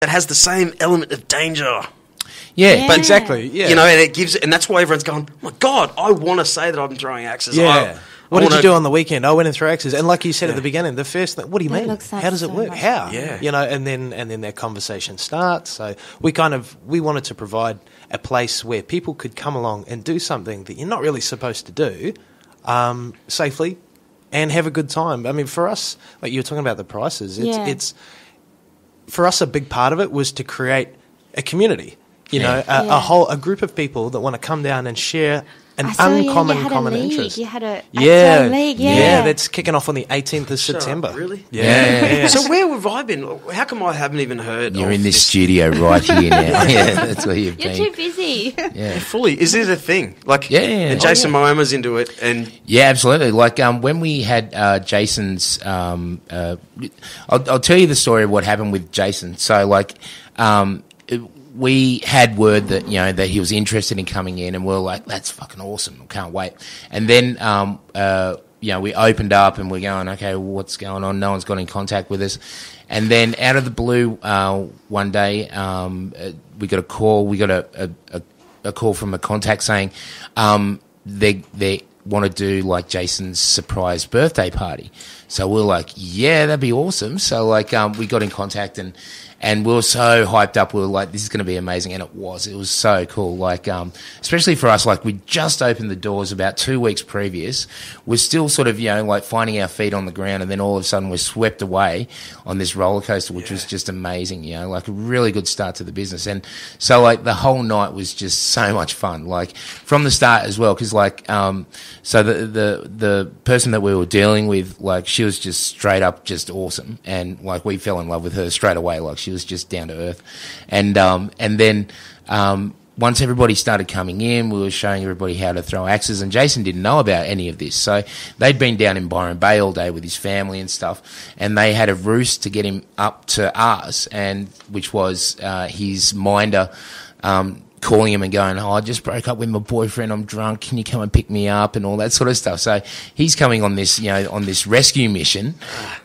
that has the same element of danger. Yeah. But exactly. Yeah, you know, and that's why everyone's going, oh my God, I want to say that I'm throwing axes. Yeah. What did you do on the weekend? I went and threw axes, and like you said at the beginning, the first thing, what do you mean? How does it work? How? Yeah. You know, and then that conversation starts. So we wanted to provide a place where people could come along and do something that you're not really supposed to do, safely, and have a good time. I mean, for us, like you were talking about the prices, it's for us a big part of it was to create a community. You know, a group of people that want to come down and share an uncommon common interest. You had a league, league, that's kicking off on the 18th of September. Really? Yeah. So where have I been? How come I haven't even heard? You're in this studio right here now. Yeah, that's where you've been. You're too busy. Yeah, fully. Is this a thing? Like, and Jason Momoa's into it, and absolutely. Like when we had Jason's, I'll tell you the story of what happened with Jason. So like, we had word that, you know, that he was interested in coming in, and we were like, that's fucking awesome. Can't wait. And then, you know, we opened up and we're going, okay, well, what's going on? No one's got in contact with us. And then out of the blue, one day, we got a call. We got a call from a contact saying, they want to do like Jason's surprise birthday party. So we're like, yeah, that'd be awesome. So like, we got in contact and we were so hyped up. We were like, this is going to be amazing. And it was so cool. Like, especially for us, like we just opened the doors about 2 weeks previous. We're still sort of, you know, like finding our feet on the ground. And then all of a sudden we're swept away on this roller coaster, which was just amazing, you know, like a really good start to the business. And so like the whole night was just so much fun, like from the start as well. Cause like, so the person that we were dealing with, like she was just straight up just awesome. And like we fell in love with her straight away. Like she was just down to earth. And then once everybody started coming in, we were showing everybody how to throw axes, and Jason didn't know about any of this. So they'd been down in Byron Bay all day with his family and stuff, and they had a roost to get him up to ours, and which was his minder calling him and going, I just broke up with my boyfriend, I'm drunk, can you come and pick me up, and all that sort of stuff. So he's coming on this, you know, on this rescue mission,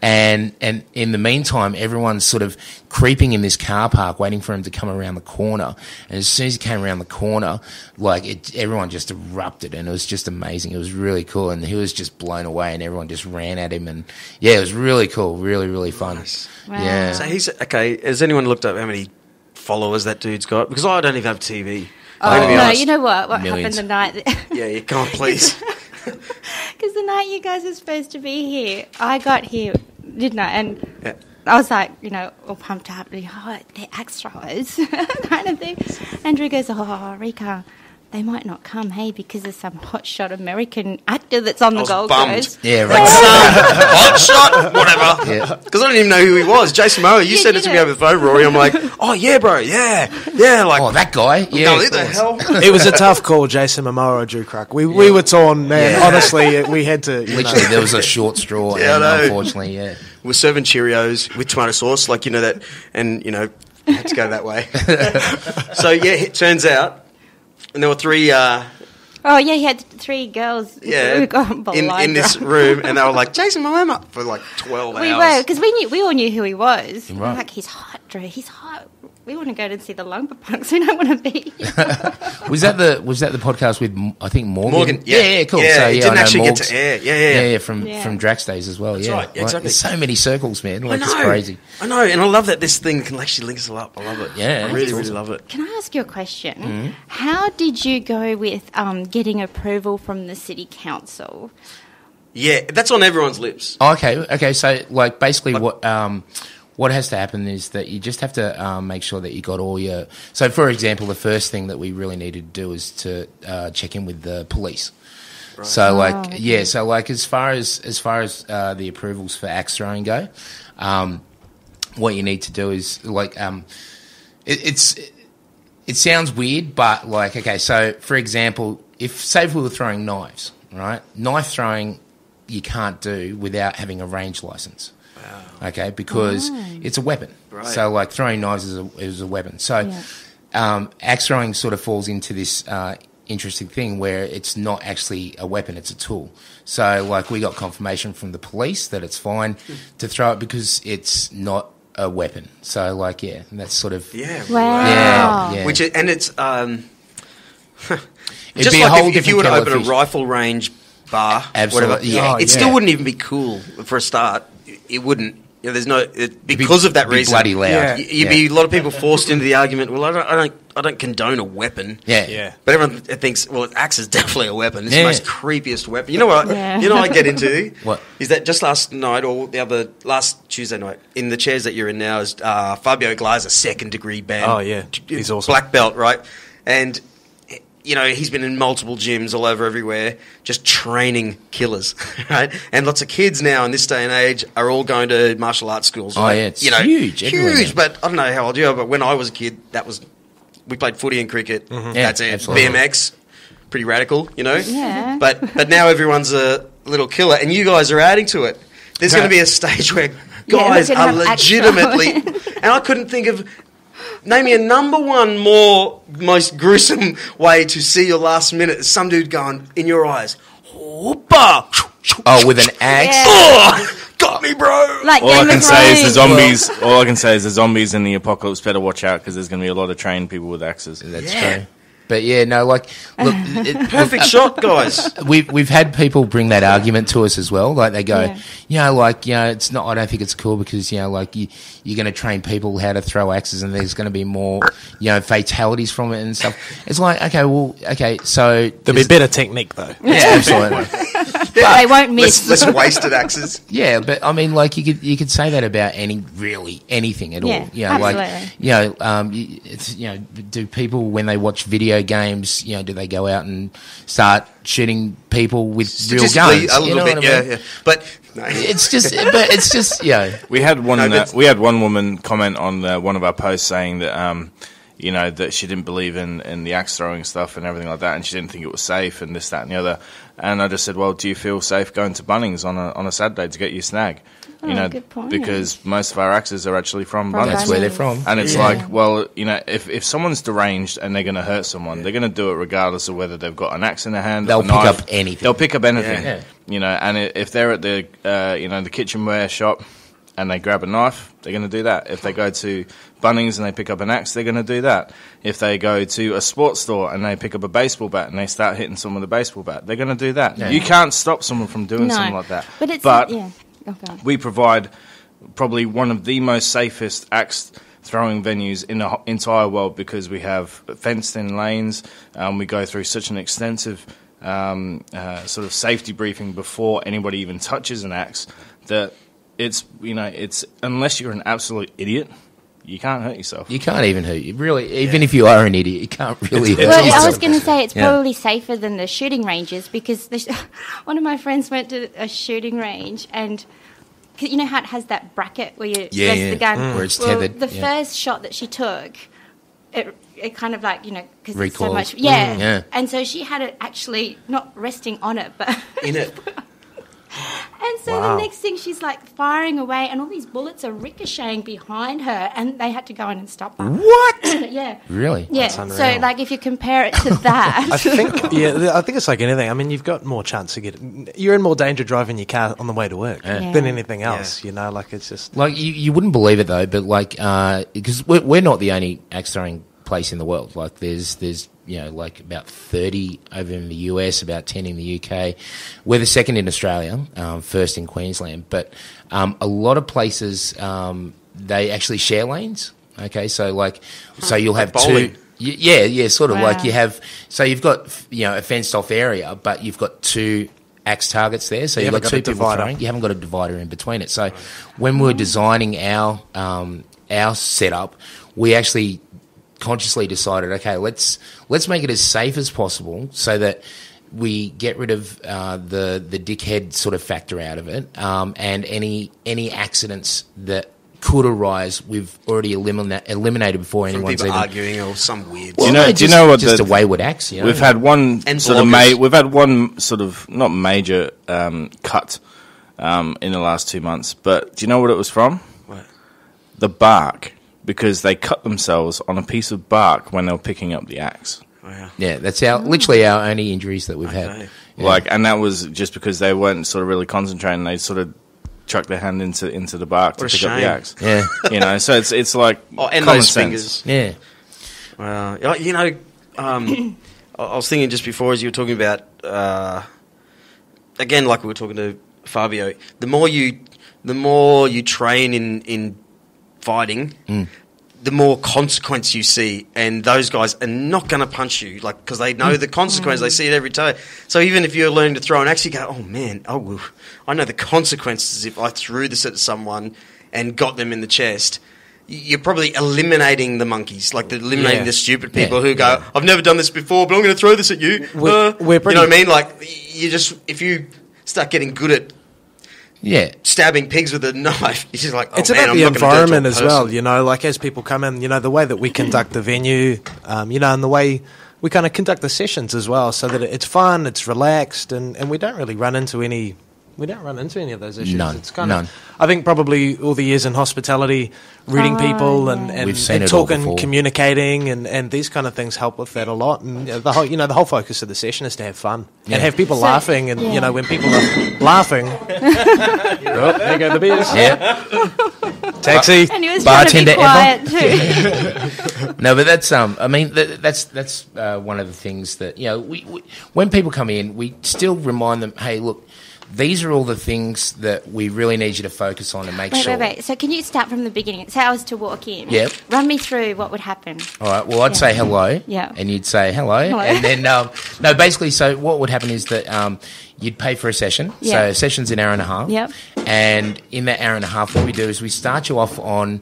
and in the meantime, everyone's sort of creeping in this car park waiting for him to come around the corner. And as soon as he came around the corner, like everyone just erupted, and it was just amazing. It was really cool, and he was just blown away, and everyone just ran at him, and yeah, it was really cool, really, really fun. Nice. Wow. Yeah. So he's okay. Has anyone looked up how many followers that dude's got? Because I don't even have TV. Oh, no, you know what Millions. happened the night... Yeah, come on, please. Because the night you guys were supposed to be here, I got here, didn't I? And I was like, you know, all pumped up, they're axe throwers, kind of thing. Andrew goes, oh, Rika, they might not come, hey, because there's some hotshot American actor that's on the Gold Coast. Yeah, right. Hotshot, whatever. Because I didn't even know who he was. Jason Momoa, you said it to me over the phone, Rory. I'm like, oh, yeah, bro, yeah. Like, oh, that guy? Yeah. What the hell? It was a tough call, Jason Momoa or Drew Cruck. We were torn, man. Yeah. Honestly, we had to... Literally, there was a short straw, and unfortunately, We're serving Cheerios with tomato sauce, like, you know, that, and, you know, I had to go that way. So, yeah, it turns out, and there were three... Oh, yeah, he had 3 girls who got in this room, and they were like, Jason Momoa, for like 12 hours. We were, because we all knew who he was. Right. We're like, he's hot, Drew, he's hot. We want to go and see the Lumberpunks. We don't want to be Was that the podcast with, I think, Morgan? Yeah, cool. Yeah, so, it didn't actually get to air. Yeah, from Drax days as well. That's yeah, right. Yeah, exactly. There's so many circles, man. Like, I know. it's crazy. I know, and I love that this thing can actually link us all up. I love it. Yeah, I really, it's really awesome. love it. Can I ask you a question? Mm-hmm. How did you go with getting approval from the city council? Yeah, that's on everyone's lips. Oh, okay. So, like, basically, what has to happen is that you just have to make sure that you got all your... So, for example, the first thing that we really needed to do is to check in with the police. Right. So, so, like, as far as the approvals for axe throwing go, what you need to do is, like, it sounds weird, but, like, okay, so, for example, say if we were throwing knives, right? Knife throwing you can't do without having a range license. Wow. Okay, because it's a weapon. Right. So, like, throwing knives is a weapon. So, axe throwing sort of falls into this interesting thing where it's not actually a weapon, it's a tool. So, like, we got confirmation from the police that it's fine to throw it because it's not a weapon. So, like, yeah, that's sort of... Yeah. Wow. Yeah. Which is, and it's... It'd just be a like whole if you were to different open a kettle of fish. rifle range bar, Absolutely, whatever, yeah. it still wouldn't even be cool for a start. It wouldn't. You know, there's no because of that be reason. bloody loud. Yeah. You'd be a lot of people forced into the argument. Well, I don't condone a weapon. Yeah. Yeah. But everyone thinks, well, an axe is definitely a weapon. It's Yeah. the most creepiest weapon. You know what? Yeah. You know what I get into? What? Is that just last night or last Tuesday night in the chairs that you're in now is Fabio Glazer, 2nd degree band. Oh, yeah. He's awesome. Black belt, right? And you know, he's been in multiple gyms all over everywhere, just training killers, right? And lots of kids now in this day and age are all going to martial arts schools. Oh, right? yeah, it's huge everywhere huge. now. But I don't know how old you are, but when I was a kid, we played footy and cricket. Yeah, That's it. absolutely. BMX, pretty radical, you know. Yeah. But now everyone's a little killer, and you guys are adding to it. There's going to be a stage where Yeah, guys we're gonna are have legitimately, and I couldn't think of. Name me a number one most gruesome way to see your last minute. Some dude going in your eyes. Whoopa! Oh, with an axe? Yeah. Oh, got me, bro. Like All I Game can of say is the Thrones. zombies. All I can say is the zombies in the apocalypse better watch out because there's going to be a lot of trained people with axes. That's Yeah. true. But yeah, no, like, look, Perfect shot, guys. we've had people bring that argument to us as well. Like they go, Yeah. it's not. I don't think it's cool because you're going to train people how to throw axes, and there's going to be more, fatalities from it and stuff. It's like, so There'll be better technique, though. yeah, absolutely. They won't miss. Less wasted axes. Yeah, but I mean, like you could say that about anything at all. Do people when they watch video games, do they go out and start shooting people with real Statistically, guns? a little bit, what I mean? yeah. But no. It's just. We had one. No, but- We had one woman comment on one of our posts saying that that she didn't believe in the axe throwing stuff and everything like that, and she didn't think it was safe and this, that, and the other. And I just said, well, do you feel safe going to Bunnings on a Saturday to get your snag? Good point. Because most of our axes are actually from Bunnings. That's where they're from. And it's Yeah. like, well, if someone's deranged and they're going to hurt someone, they're going to do it regardless of whether they've got an axe in their hand. They'll a pick knife. up anything. They'll pick up anything. Yeah. And if they're at the the kitchenware shop and they grab a knife, they're going to do that. If they go to Bunnings and they pick up an axe, they're going to do that. If they go to a sports store and they pick up a baseball bat and they start hitting someone with a baseball bat, they're going to do that. Yeah. You can't stop someone from doing No. something like that. But yeah. Okay. We provide probably one of the most safest axe throwing venues in the entire world because we have fenced-in lanes. We go through such an extensive sort of safety briefing before anybody even touches an axe that it's unless you're an absolute idiot, you can't hurt yourself. You can't even hurt you. Really, even if you are an idiot, you can't really hurt Well, I yourself. was going to say it's Yeah. probably safer than the shooting ranges because one of my friends went to a shooting range and you know how it has that bracket where you Yeah, rest yeah. the gun? Where it's Well, tethered, the yeah. first shot that she took, it kind of like, because it's so Recoiled. much. Yeah. Yeah. And so she had it actually not resting on it, but... in it. And so Wow. the next thing she's like firing away and all these bullets are ricocheting behind her and they had to go in and stop her. What? Yeah. Really? Yeah. That's So unreal. like if you compare it to that... I think it's like anything. I mean, you've got more chance to you're in more danger driving your car on the way to work Yeah. than anything else. Like it's just. Like you wouldn't believe it though, but like because we're not the only axe throwing place in the world. Like there's like about 30 over in the US, about 10 in the UK. We're the second in Australia, first in Queensland. But a lot of places they actually share lanes. Okay, so so you'll have bowling. two. Yeah, sort of Wow. like you have. So you've got a fenced off area, but you've got two axe targets there. So You you've got haven't two got a people divider. throwing. You haven't got a divider in between it. So when we're designing our setup, we actually consciously decided, okay, let's make it as safe as possible so that we get rid of the dickhead sort of factor out of it, and any accidents that could arise, we've already eliminated before From anyone's people even. arguing or some weird. Do you Well, know- no, do you know what just the- a wayward axe? We've had one And sort of bloggers. we've had one sort of not major cut in the last 2 months, but do you know what it was from? What? The bark, because they cut themselves on a piece of bark when they were picking up the axe. Wow. Yeah, that's literally our only injuries that we've had. Okay. Yeah. And that was just because they weren't sort of really concentrating. They sort of chuck their hand into the bark to What a pick up the shame. axe. Yeah. So it's like and common those sense. fingers. Yeah. Wow. I was thinking just before as you were talking about, again, like we were talking to Fabio, the more you train in fighting, the more consequence you see, and those guys are not going to punch you, like, because they know the consequence. They see it every time. So even if you're learning to throw an axe, you go, "Oh man, I know the consequences if I threw this at someone and got them in the chest." You're probably eliminating the monkeys, like eliminating the stupid people who go, "I've never done this before, but I'm going to throw this at you." We're you know what I mean? Like, if you start getting good at stabbing pigs with a knife, you're just like, "Oh, it's man, about I'm the not gonna do it to a environment as well, person." like as people come in, the way that we conduct the venue, and the way we kind of conduct the sessions as well, so that it's fun, it's relaxed, and we don't really run into any of those issues. None. It's kind of, I think probably all the years in hospitality, reading people and We've seen and it all talking, before. communicating, and these kind of things help with that a lot. And the whole focus of the session is to have fun and have people laughing. And when people are laughing, there go the beers. Yeah. Taxi. And he was Bartender trying to be quiet too. No, but that's I mean that's one of the things that we when people come in, we still remind them, hey, look, these are all the things that we really need you to focus on and make sure. Wait. So can you start from the beginning? Say I was to walk in. Yep. Run me through what would happen. All right. Well, I'd say hello. Yeah. And you'd say hello. And then no, basically, so what would happen is that you'd pay for a session. Yeah. So a session's an hour and a half. Yep. And in that hour and a half, what we do is we start you off on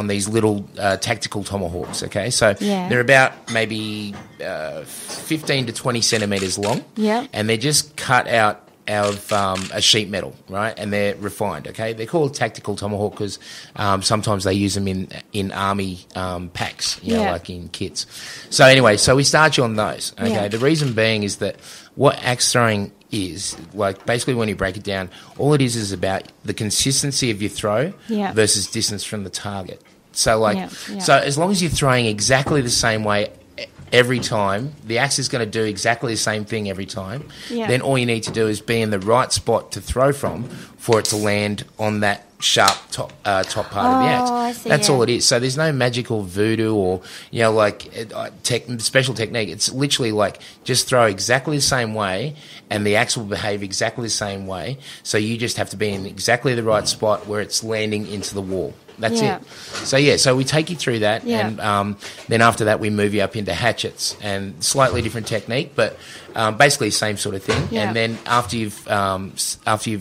these little tactical tomahawks, okay? So they're about maybe 15 to 20 centimetres long. Yeah. And they're just cut out of a sheet metal, right? And they're refined, okay? They're called tactical tomahawk because sometimes they use them in army packs, like in kits. So anyway, so we start you on those, okay? Yeah. The reason being is that what axe throwing is, like, basically when you break it down, all it is about the consistency of your throw versus distance from the target. So, like, so as long as you're throwing exactly the same way every time, the axe is going to do exactly the same thing every time, then all you need to do is be in the right spot to throw from for it to land on that sharp top part of the axe. I see, That's all it is. So there's no magical voodoo or, special technique. It's literally like just throw exactly the same way and the axe will behave exactly the same way. So you just have to be in exactly the right spot where it's landing into the wall. That's it. So we take you through that, and then after that we move you up into hatchets, and slightly different technique, but basically same sort of thing. Yeah. And then after you've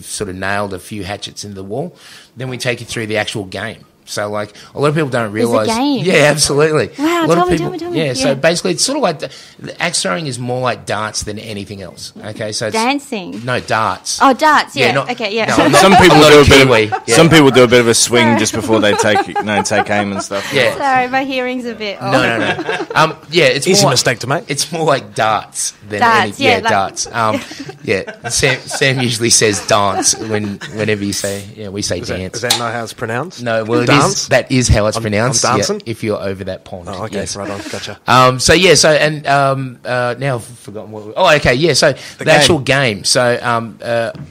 sort of nailed a few hatchets in the wall, then we take you through the actual game. So, like, a lot of people don't realise. There's a game? Yeah, absolutely. Wow, a lot tell of me, people, tell me. Yeah, so basically it's sort of like the axe throwing is more like darts than anything else. Okay, so it's, Dancing. No, darts. Oh, darts. Yeah. not- Okay. Yeah. No, Some people not do a a bit Kiwi. of some people do a bit of a swing just before they take aim and stuff. Yeah. Sorry, my hearing's a bit off. No. It's Easy more mistake to make. It's more like darts than Darts, any. yeah, like- Darts. Sam usually says dance whenever you say we say dance. Is that not how it's pronounced? No, well, Dance? that is how it's pronounced. I'm dancing? If you're over that pond. Oh, okay, yes. right on, gotcha. Now I've forgotten what. So the actual game. So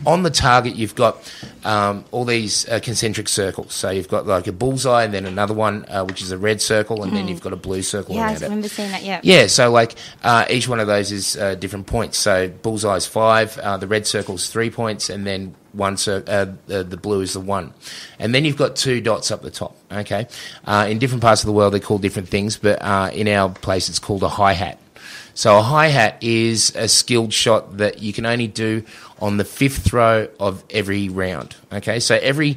on the target, you've got all these concentric circles. So you've got like a bullseye, and then another one which is a red circle, and then you've got a blue circle Yeah, I around it. remember seeing that. Yeah. Yeah, so like each one of those is different points. So bullseye is 5, the red circle's 3 points, and then the blue is the 1. And then you've got 2 dots up the top, okay? In different parts of the world, they're called different things, but in our place, it's called a hi-hat. So a hi-hat is a skilled shot that you can only do on the 5th throw of every round, okay? So every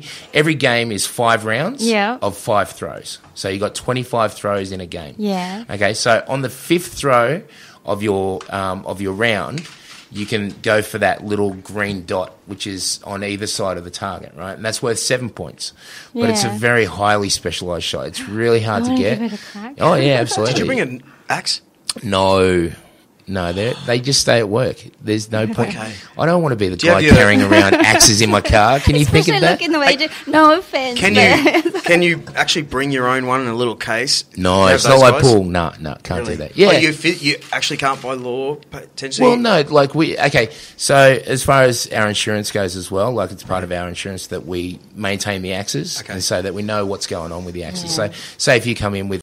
game is 5 rounds of 5 throws. So you've got 25 throws in a game. Yeah. Okay, so on the 5th throw of your round, you can go for that little green dot, which is on either side of the target, right? And that's worth 7 points. But it's a Yeah. very highly specialised shot. It's really hard to wanna get. give it a crack. Oh, yeah, absolutely. Did you bring an axe? No. No, they just stay at work. There's no point. Okay. I don't want to be the Do you guy have your- carrying around axes in my car. Can you think of that? Looking the way you do. No offense. Can you actually bring your own one in a little case? No, Have it's those not like guys? Paul. No, can't Really? do that. Yeah. Oh, you actually can't by law potentially. Well, no, like so as far as our insurance goes as well, like it's part of our insurance that we maintain the axes Okay. and so that we know what's going on with the axes. So say if you come in with